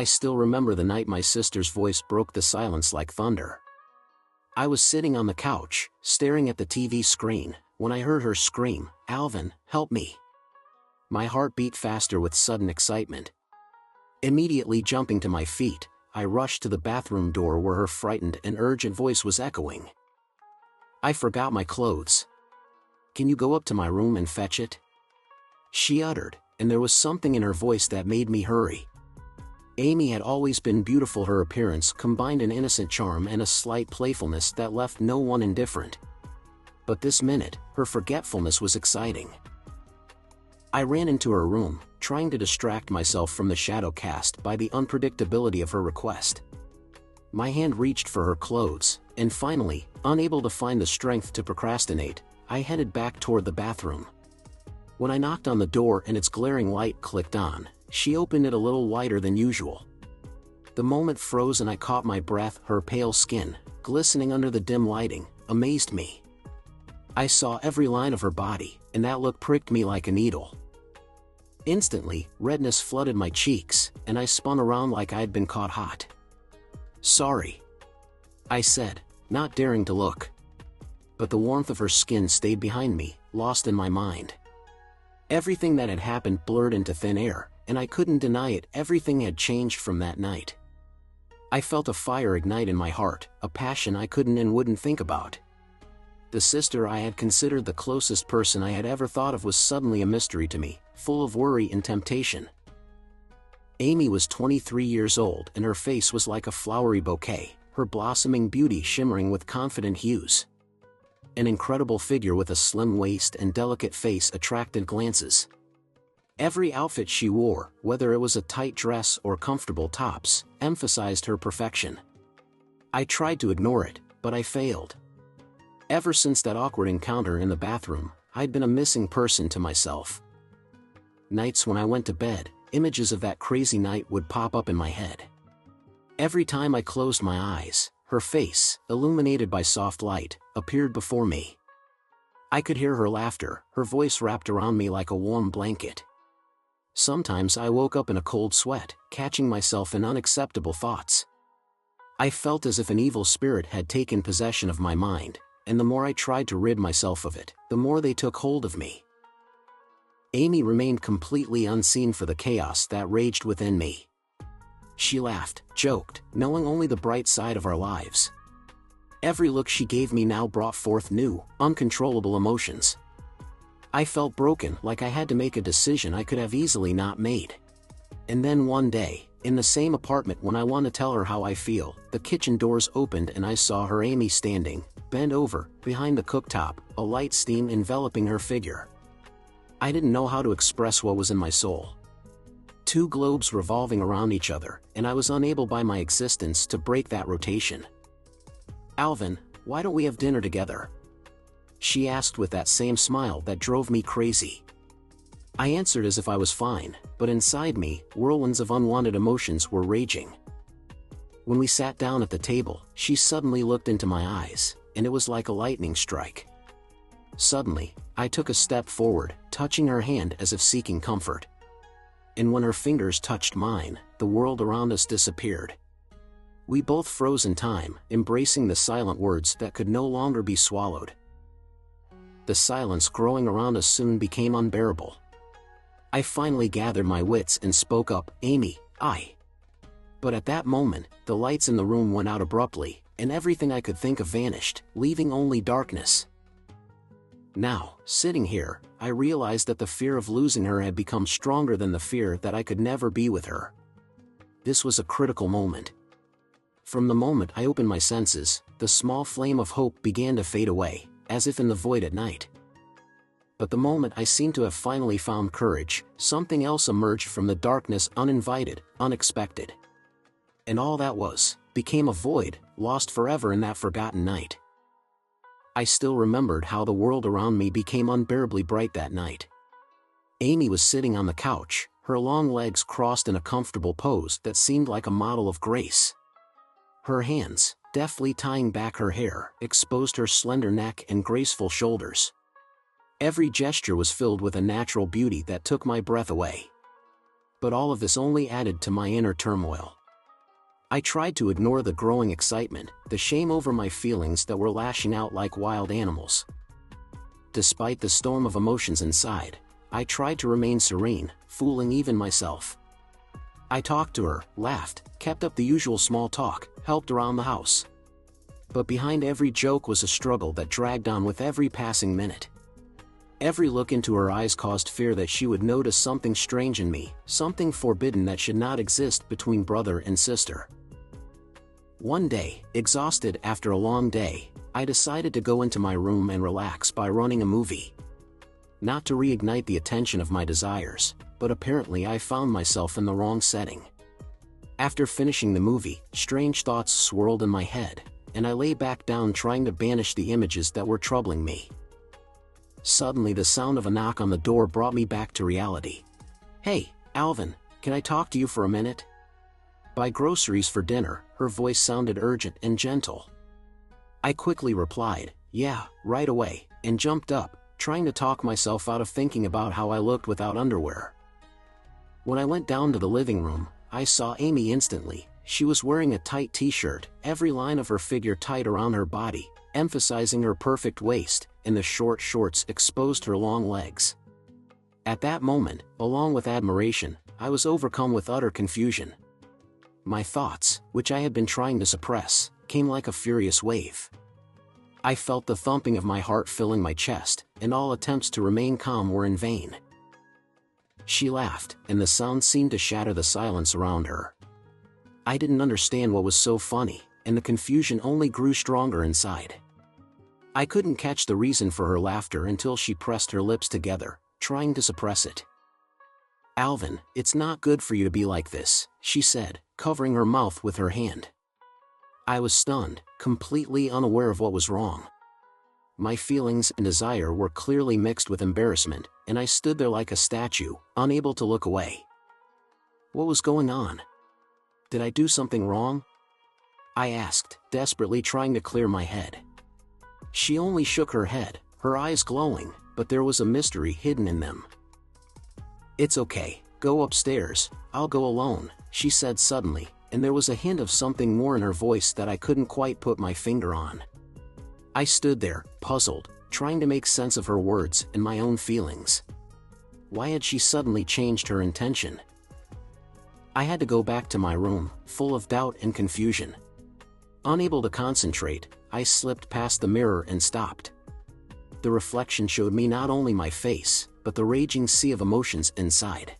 I still remember the night my sister's voice broke the silence like thunder. I was sitting on the couch, staring at the TV screen, when I heard her scream, "Alvin, help me!" My heart beat faster with sudden excitement. Immediately jumping to my feet, I rushed to the bathroom door where her frightened and urgent voice was echoing. "I forgot my clothes. Can you go up to my room and fetch it?" she uttered, and there was something in her voice that made me hurry. Amy had always been beautiful. Her appearance combined an innocent charm and a slight playfulness that left no one indifferent. But this minute, her forgetfulness was exciting. I ran into her room, trying to distract myself from the shadow cast by the unpredictability of her request. My hand reached for her clothes, and finally, unable to find the strength to procrastinate, I headed back toward the bathroom. When I knocked on the door and its glaring light clicked on, she opened it a little wider than usual. The moment froze and I caught my breath. Her pale skin, glistening under the dim lighting, amazed me. I saw every line of her body, and that look pricked me like a needle. Instantly, redness flooded my cheeks, and I spun around like I'd been caught hot. "Sorry," I said, not daring to look. But the warmth of her skin stayed behind me, lost in my mind. Everything that had happened blurred into thin air, and I couldn't deny it. Everything had changed from that night. I felt a fire ignite in my heart, a passion I couldn't and wouldn't think about. The sister I had considered the closest person I had ever thought of was suddenly a mystery to me, full of worry and temptation. Amy was 23 years old and her face was like a flowery bouquet, her blossoming beauty shimmering with confident hues. An incredible figure with a slim waist and delicate face attracted glances. Every outfit she wore, whether it was a tight dress or comfortable tops, emphasized her perfection. I tried to ignore it, but I failed. Ever since that awkward encounter in the bathroom, I'd been a missing person to myself. Nights when I went to bed, images of that crazy night would pop up in my head. Every time I closed my eyes, her face, illuminated by soft light, appeared before me. I could hear her laughter, her voice wrapped around me like a warm blanket. Sometimes I woke up in a cold sweat, catching myself in unacceptable thoughts. I felt as if an evil spirit had taken possession of my mind, and the more I tried to rid myself of it, the more they took hold of me. Amy remained completely unseen for the chaos that raged within me. She laughed, joked, knowing only the bright side of our lives. Every look she gave me now brought forth new, uncontrollable emotions. I felt broken, like I had to make a decision I could have easily not made. And then one day, in the same apartment when I want to tell her how I feel, the kitchen doors opened and I saw her, Amy, standing, bent over, behind the cooktop, a light steam enveloping her figure. I didn't know how to express what was in my soul. Two globes revolving around each other, and I was unable by my existence to break that rotation. "Alvin, why don't we have dinner together?" she asked with that same smile that drove me crazy. I answered as if I was fine, but inside me, whirlwinds of unwanted emotions were raging. When we sat down at the table, she suddenly looked into my eyes, and it was like a lightning strike. Suddenly, I took a step forward, touching her hand as if seeking comfort. And when her fingers touched mine, the world around us disappeared. We both froze in time, embracing the silent words that could no longer be swallowed. The silence growing around us soon became unbearable. I finally gathered my wits and spoke up, "Amy, I..." But at that moment, the lights in the room went out abruptly, and everything I could think of vanished, leaving only darkness. Now, sitting here, I realized that the fear of losing her had become stronger than the fear that I could never be with her. This was a critical moment. From the moment I opened my senses, the small flame of hope began to fade away, as if in the void at night. But the moment I seemed to have finally found courage, something else emerged from the darkness, uninvited, unexpected. And all that became a void, lost forever in that forgotten night. I still remembered how the world around me became unbearably bright that night. Amy was sitting on the couch, her long legs crossed in a comfortable pose that seemed like a model of grace. Her hands, deftly tying back her hair, exposed her slender neck and graceful shoulders. Every gesture was filled with a natural beauty that took my breath away. but all of this only added to my inner turmoil. I tried to ignore the growing excitement, the shame over my feelings that were lashing out like wild animals. Despite the storm of emotions inside, I tried to remain serene, fooling even myself. I talked to her, laughed, kept up the usual small talk, helped around the house. But behind every joke was a struggle that dragged on with every passing minute. Every look into her eyes caused fear that she would notice something strange in me, something forbidden that should not exist between brother and sister. One day, exhausted after a long day, I decided to go into my room and relax by running a movie. Not to reignite the attention of my desires, but apparently I found myself in the wrong setting. After finishing the movie, strange thoughts swirled in my head, and I lay back down trying to banish the images that were troubling me. Suddenly the sound of a knock on the door brought me back to reality. "Hey, Alvin, can I talk to you for a minute?" "Buy groceries for dinner," her voice sounded urgent and gentle. I quickly replied, "Yeah, right away," and jumped up, trying to talk myself out of thinking about how I looked without underwear. When I went down to the living room, I saw Amy instantly. She was wearing a tight t-shirt, every line of her figure tight around her body, emphasizing her perfect waist, and the short shorts exposed her long legs. At that moment, along with admiration, I was overcome with utter confusion. My thoughts, which I had been trying to suppress, came like a furious wave. I felt the thumping of my heart filling my chest, and all attempts to remain calm were in vain. She laughed, and the sound seemed to shatter the silence around her. I didn't understand what was so funny, and the confusion only grew stronger inside. I couldn't catch the reason for her laughter until she pressed her lips together, trying to suppress it. "Alvin, it's not good for you to be like this," she said, covering her mouth with her hand. I was stunned, completely unaware of what was wrong. My feelings and desire were clearly mixed with embarrassment, and I stood there like a statue, unable to look away. What was going on? Did I do something wrong? I asked, desperately trying to clear my head. She only shook her head, her eyes glowing, but there was a mystery hidden in them. "It's okay, go upstairs, I'll go alone," she said suddenly, and there was a hint of something more in her voice that I couldn't quite put my finger on. I stood there, puzzled, trying to make sense of her words and my own feelings. Why had she suddenly changed her intention? I had to go back to my room, full of doubt and confusion. Unable to concentrate, I slipped past the mirror and stopped. The reflection showed me not only my face, but the raging sea of emotions inside.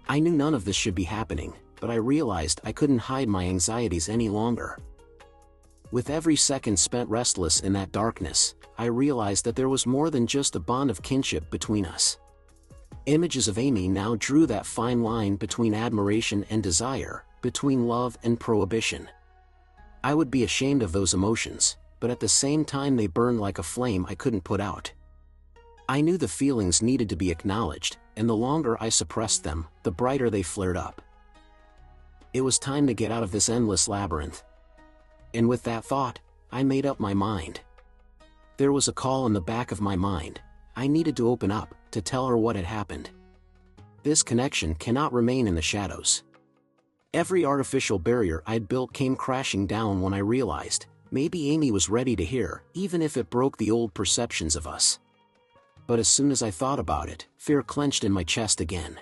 I knew none of this should be happening, but I realized I couldn't hide my anxieties any longer. With every second spent restless in that darkness, I realized that there was more than just a bond of kinship between us. Images of Amy now drew that fine line between admiration and desire, between love and prohibition. I would be ashamed of those emotions, but at the same time they burned like a flame I couldn't put out. I knew the feelings needed to be acknowledged, and the longer I suppressed them, the brighter they flared up. It was time to get out of this endless labyrinth. And with that thought, I made up my mind. There was a call in the back of my mind. I needed to open up, to tell her what had happened. This connection cannot remain in the shadows. Every artificial barrier I'd built came crashing down when I realized, maybe Amy was ready to hear, even if it broke the old perceptions of us. But as soon as I thought about it, fear clenched in my chest again.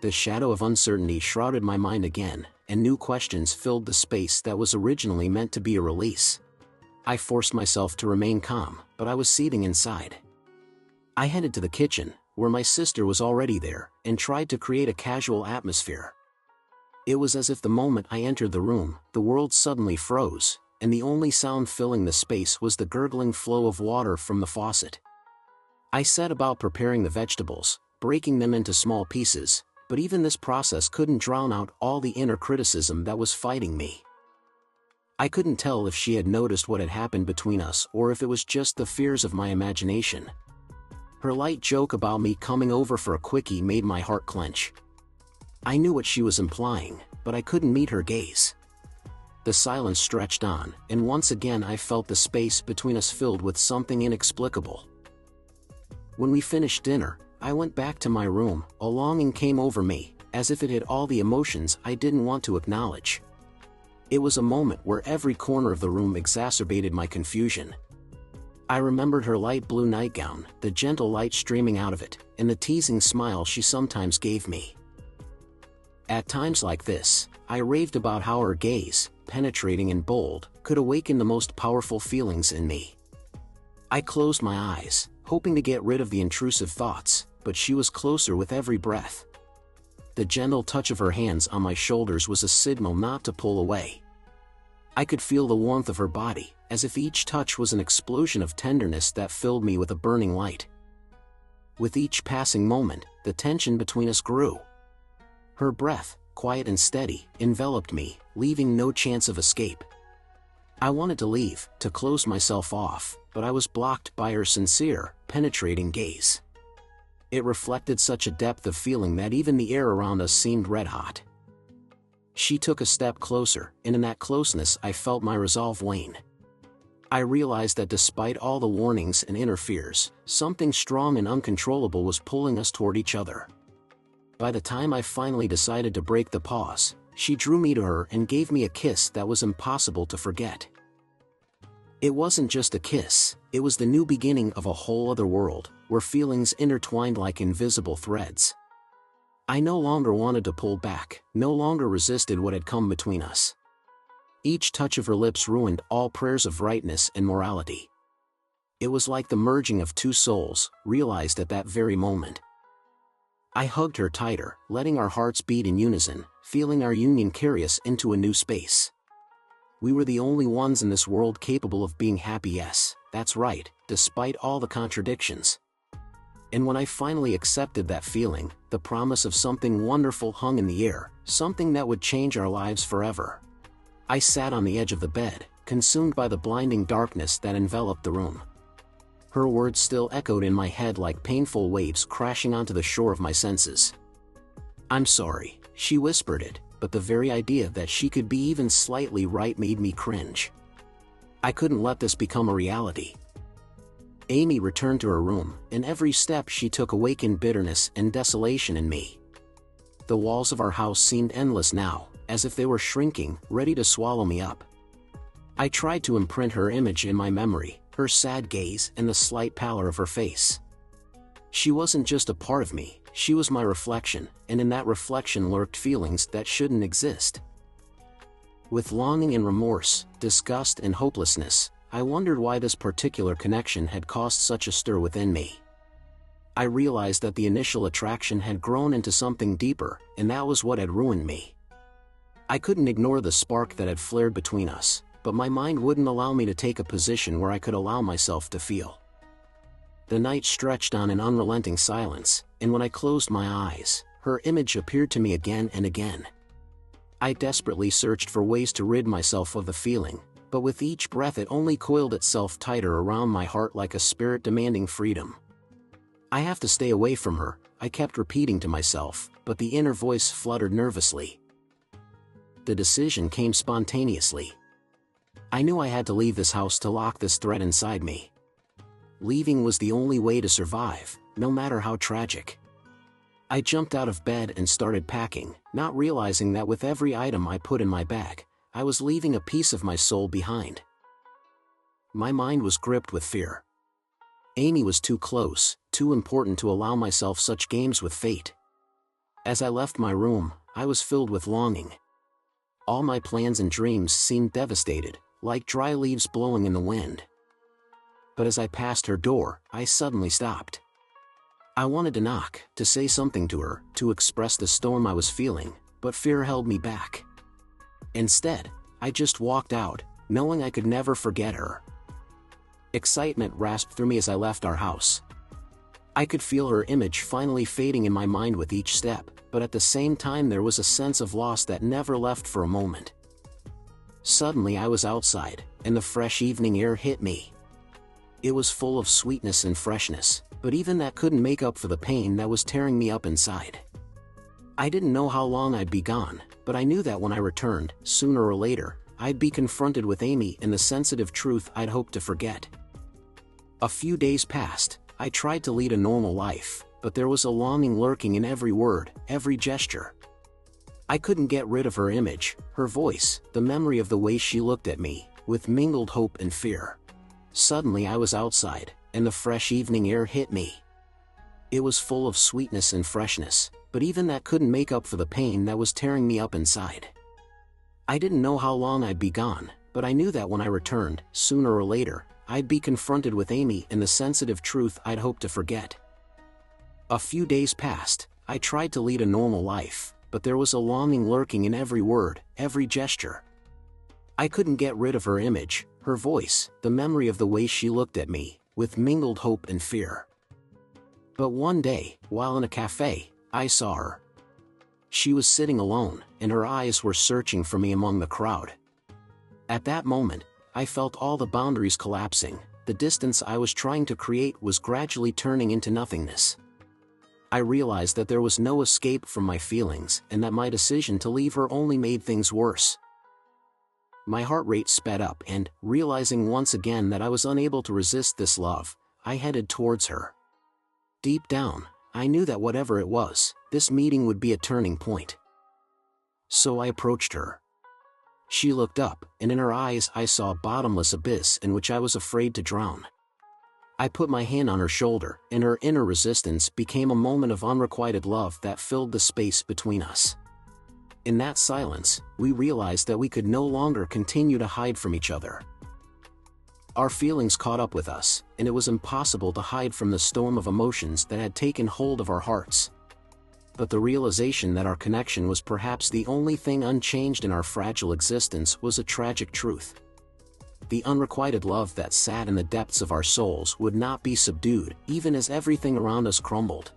The shadow of uncertainty shrouded my mind again, and new questions filled the space that was originally meant to be a release. I forced myself to remain calm, but I was seething inside. I headed to the kitchen, where my sister was already there, and tried to create a casual atmosphere. It was as if the moment I entered the room, the world suddenly froze, and the only sound filling the space was the gurgling flow of water from the faucet. I set about preparing the vegetables, breaking them into small pieces, but even this process couldn't drown out all the inner criticism that was fighting me. I couldn't tell if she had noticed what had happened between us or if it was just the fears of my imagination. Her light joke about me coming over for a quickie made my heart clench. I knew what she was implying, but I couldn't meet her gaze. The silence stretched on, and once again I felt the space between us filled with something inexplicable. When we finished dinner, I went back to my room. A longing came over me, as if it hid all the emotions I didn't want to acknowledge. It was a moment where every corner of the room exacerbated my confusion. I remembered her light blue nightgown, the gentle light streaming out of it, and the teasing smile she sometimes gave me. At times like this, I raved about how her gaze, penetrating and bold, could awaken the most powerful feelings in me. I closed my eyes, hoping to get rid of the intrusive thoughts, but she was closer with every breath. The gentle touch of her hands on my shoulders was a signal not to pull away. I could feel the warmth of her body, as if each touch was an explosion of tenderness that filled me with a burning light. With each passing moment, the tension between us grew. Her breath, quiet and steady, enveloped me, leaving no chance of escape. I wanted to leave, to close myself off, but I was blocked by her sincere, penetrating gaze. It reflected such a depth of feeling that even the air around us seemed red-hot. She took a step closer, and in that closeness I felt my resolve wane. I realized that despite all the warnings and inner fears, something strong and uncontrollable was pulling us toward each other. By the time I finally decided to break the pause, she drew me to her and gave me a kiss that was impossible to forget. It wasn't just a kiss, it was the new beginning of a whole other world, where feelings intertwined like invisible threads. I no longer wanted to pull back, no longer resisted what had come between us. Each touch of her lips ruined all prayers of rightness and morality. It was like the merging of two souls, realized at that very moment. I hugged her tighter, letting our hearts beat in unison, feeling our union carry us into a new space. We were the only ones in this world capable of being happy, yes, that's right, despite all the contradictions. And when I finally accepted that feeling, the promise of something wonderful hung in the air, something that would change our lives forever. I sat on the edge of the bed, consumed by the blinding darkness that enveloped the room. Her words still echoed in my head like painful waves crashing onto the shore of my senses. "I'm sorry," she whispered it, but the very idea that she could be even slightly right made me cringe. I couldn't let this become a reality. Amy returned to her room, and every step she took awakened bitterness and desolation in me. The walls of our house seemed endless now, as if they were shrinking, ready to swallow me up. I tried to imprint her image in my memory, her sad gaze and the slight pallor of her face. She wasn't just a part of me, she was my reflection, and in that reflection lurked feelings that shouldn't exist. With longing and remorse, disgust and hopelessness, I wondered why this particular connection had caused such a stir within me. I realized that the initial attraction had grown into something deeper, and that was what had ruined me. I couldn't ignore the spark that had flared between us, but my mind wouldn't allow me to take a position where I could allow myself to feel. The night stretched on in unrelenting silence, and when I closed my eyes, her image appeared to me again and again. I desperately searched for ways to rid myself of the feeling, but with each breath it only coiled itself tighter around my heart like a spirit demanding freedom. "I have to stay away from her," I kept repeating to myself, but the inner voice fluttered nervously. The decision came spontaneously. I knew I had to leave this house to lock this threat inside me. Leaving was the only way to survive, no matter how tragic. I jumped out of bed and started packing, not realizing that with every item I put in my bag, I was leaving a piece of my soul behind. My mind was gripped with fear. Amy was too close, too important to allow myself such games with fate. As I left my room, I was filled with longing. All my plans and dreams seemed devastated, like dry leaves blowing in the wind. But as I passed her door, I suddenly stopped. I wanted to knock, to say something to her, to express the storm I was feeling, but fear held me back. Instead, I just walked out, knowing I could never forget her. Excitement rasped through me as I left our house. I could feel her image finally fading in my mind with each step, but at the same time there was a sense of loss that never left for a moment. Suddenly I was outside, and the fresh evening air hit me. It was full of sweetness and freshness, but even that couldn't make up for the pain that was tearing me up inside. I didn't know how long I'd be gone, but I knew that when I returned, sooner or later, I'd be confronted with Amy and the sensitive truth I'd hoped to forget. A few days passed. I tried to lead a normal life, but there was a longing lurking in every word, every gesture. I couldn't get rid of her image, her voice, the memory of the way she looked at me, with mingled hope and fear. Suddenly I was outside, and the fresh evening air hit me. It was full of sweetness and freshness, but even that couldn't make up for the pain that was tearing me up inside. I didn't know how long I'd be gone, but I knew that when I returned, sooner or later, I'd be confronted with Amy and the sensitive truth I'd hoped to forget. A few days passed. I tried to lead a normal life, but there was a longing lurking in every word, every gesture. I couldn't get rid of her image, her voice, the memory of the way she looked at me, with mingled hope and fear. But one day, while in a cafe, I saw her. She was sitting alone, and her eyes were searching for me among the crowd. At that moment, I felt all the boundaries collapsing. The distance I was trying to create was gradually turning into nothingness. I realized that there was no escape from my feelings, and that my decision to leave her only made things worse. My heart rate sped up, and, realizing once again that I was unable to resist this love, I headed towards her. Deep down, I knew that whatever it was, this meeting would be a turning point. So I approached her. She looked up, and in her eyes I saw a bottomless abyss in which I was afraid to drown. I put my hand on her shoulder, and her inner resistance became a moment of unrequited love that filled the space between us. In that silence, we realized that we could no longer continue to hide from each other. Our feelings caught up with us, and it was impossible to hide from the storm of emotions that had taken hold of our hearts. But the realization that our connection was perhaps the only thing unchanged in our fragile existence was a tragic truth. The unrequited love that sat in the depths of our souls would not be subdued, even as everything around us crumbled.